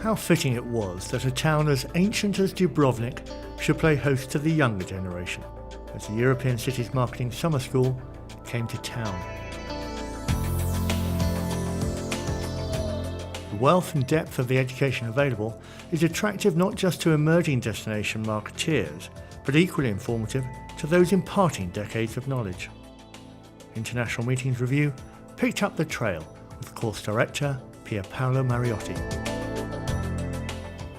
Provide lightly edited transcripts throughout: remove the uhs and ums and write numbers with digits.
How fitting it was that a town as ancient as Dubrovnik should play host to the younger generation, as the European Cities Marketing Summer School came to town. The wealth and depth of the education available is attractive not just to emerging destination marketeers, but equally informative to those imparting decades of knowledge. International Meetings Review picked up the trail with course director Pier Paolo Mariotti.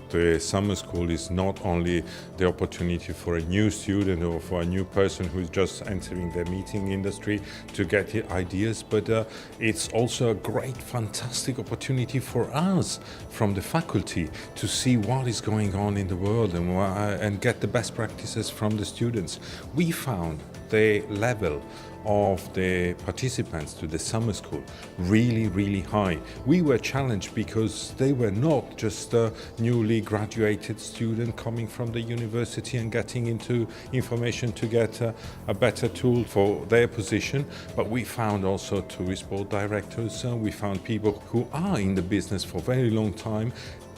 The summer school is not only the opportunity for a new student or for a new person who is just entering the meeting industry to get ideas, but it's also a great, fantastic opportunity for us from the faculty to see what is going on in the world and get the best practices from the students. We found the level of the participants to the summer school really high. We were challenged because they were not just a newly graduated student coming from the university and getting into information to get a better tool for their position, but we found also tourist board directors, we found people who are in the business for a very long time,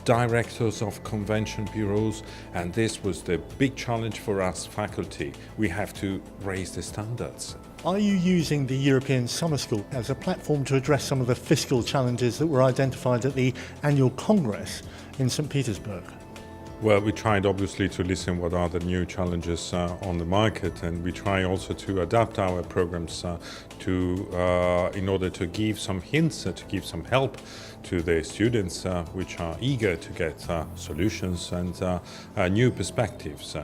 directors of convention bureaus, and this was the big challenge for us faculty. We have to raise the standards. Are you using the European Summer School as a platform to address some of the fiscal challenges that were identified at the annual Congress in St. Petersburg? Well, we tried obviously to listen what are the new challenges on the market, and we try also to adapt our programs in order to give some hints, to give some help to the students which are eager to get solutions and new perspectives.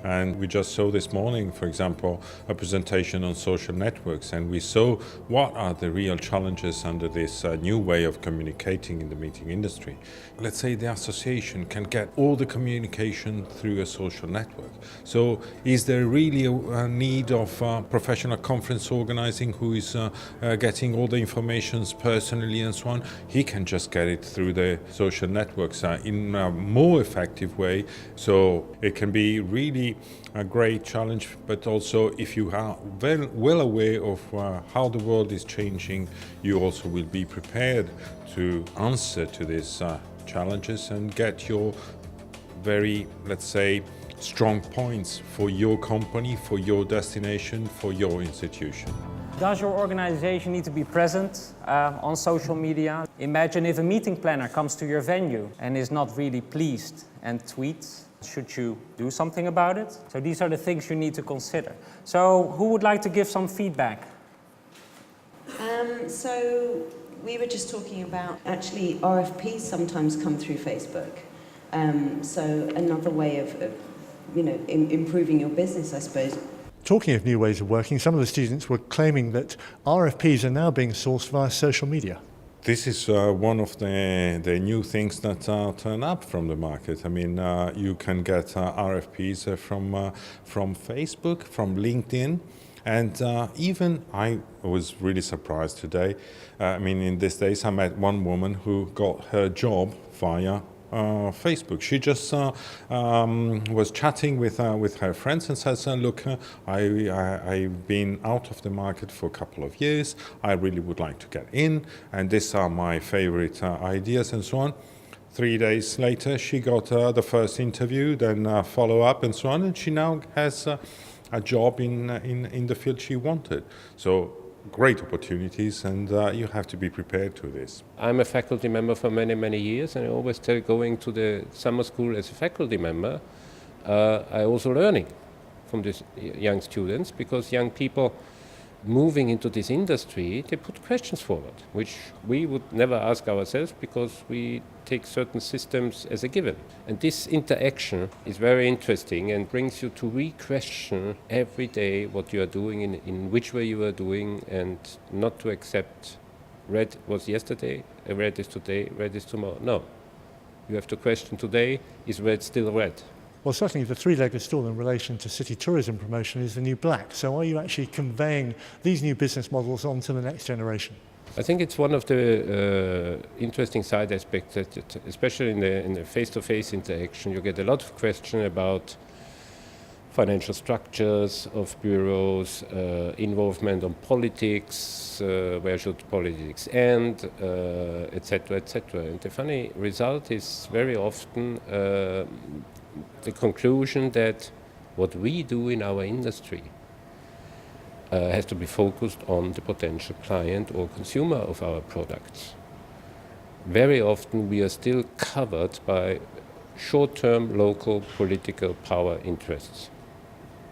And we just saw this morning, for example, a presentation on social networks, and we saw what are the real challenges under this new way of communicating in the meeting industry. Let's say the association can get all the communication through a social network. So is there really a need of professional conference organizing who is getting all the information personally and so on? He can just get it through the social networks in a more effective way. So it can be really a great challenge, but also if you are very well aware of how the world is changing, you also will be prepared to answer to these challenges and get your very, let's say, strong points for your company, for your destination, for your institution. Does your organization need to be present on social media? Imagine if a meeting planner comes to your venue and is not really pleased and tweets. Should you do something about it? So these are the things you need to consider. So who would like to give some feedback? So we were just talking about actually RFPs sometimes come through Facebook. So another way of improving your business, I suppose. Talking of new ways of working, some of the students were claiming that RFPs are now being sourced via social media. This is one of the new things that turn up from the market. I mean, you can get RFPs from Facebook, from LinkedIn, and even I was really surprised today. In these days I met one woman who got her job via Facebook. She just was chatting with her friends and says, look, I've been out of the market for a couple of years. I really would like to get in, and these are my favorite ideas and so on. 3 days later, she got the first interview, then follow-up and so on, and she now has a job in the field she wanted. So great opportunities, and you have to be prepared to this. I'm a faculty member for many years, and I always tell going to the summer school as a faculty member, I also learning from these young students, because young people moving into this industry, they put questions forward, which we would never ask ourselves because we take certain systems as a given. And this interaction is very interesting and brings you to re-question every day what you are doing, in which way you are doing, and not to accept red was yesterday, red is today, red is tomorrow. No. You have to question today, is red still red? Well, certainly the three-legged stool in relation to city tourism promotion is the new black. So are you actually conveying these new business models on to the next generation? I think it's one of the interesting side aspects that, especially in the face-to-face interaction, you get a lot of questions about financial structures of bureaus, involvement on politics, where should politics end, etc., etc. And the funny result is very often the conclusion that what we do in our industry has to be focused on the potential client or consumer of our products. Very often we are still covered by short-term local political power interests,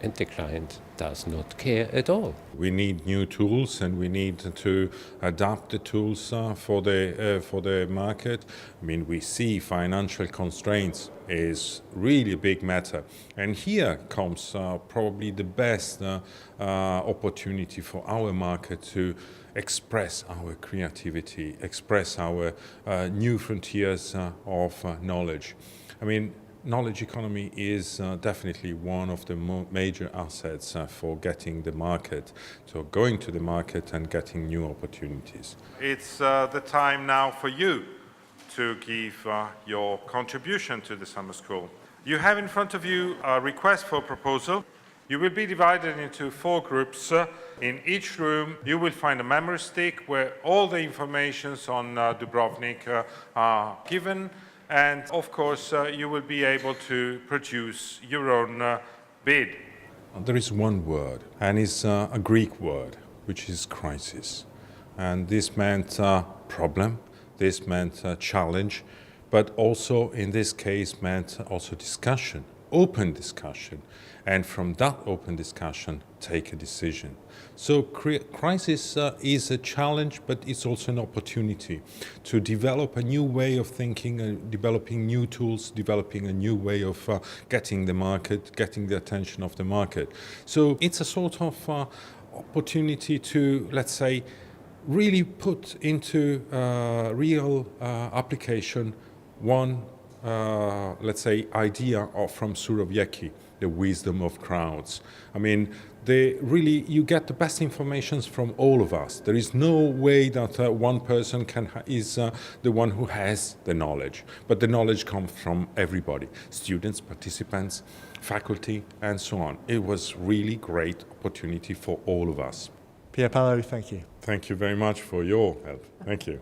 and the client does not care at all. We need new tools, and we need to adapt the tools for the market. I mean, we see financial constraints is really a big matter, and here comes probably the best opportunity for our market to express our creativity, express our new frontiers of knowledge. I mean, knowledge economy is definitely one of the major assets for getting the market, so going to the market and getting new opportunities. It's the time now for you to give your contribution to the summer school. You have in front of you a request for proposal. You will be divided into 4 groups. In each room you will find a memory stick where all the information on Dubrovnik are given. And of course, you will be able to produce your own bid. There is one word, and it's a Greek word, which is crisis. And this meant problem, this meant challenge, but also in this case meant also discussion, open discussion. And from that open discussion, take a decision. So crisis is a challenge, but it's also an opportunity to develop a new way of thinking, developing new tools, developing a new way of getting the market, getting the attention of the market. So it's a sort of opportunity to, let's say, really put into real application one, let's say, idea from Surowiecki, the wisdom of crowds. I mean, you get the best information from all of us. There is no way that one person is the one who has the knowledge, but the knowledge comes from everybody, students, participants, faculty, and so on. It was really great opportunity for all of us. Pierpaolo, thank you. Thank you very much for your help. Thank you.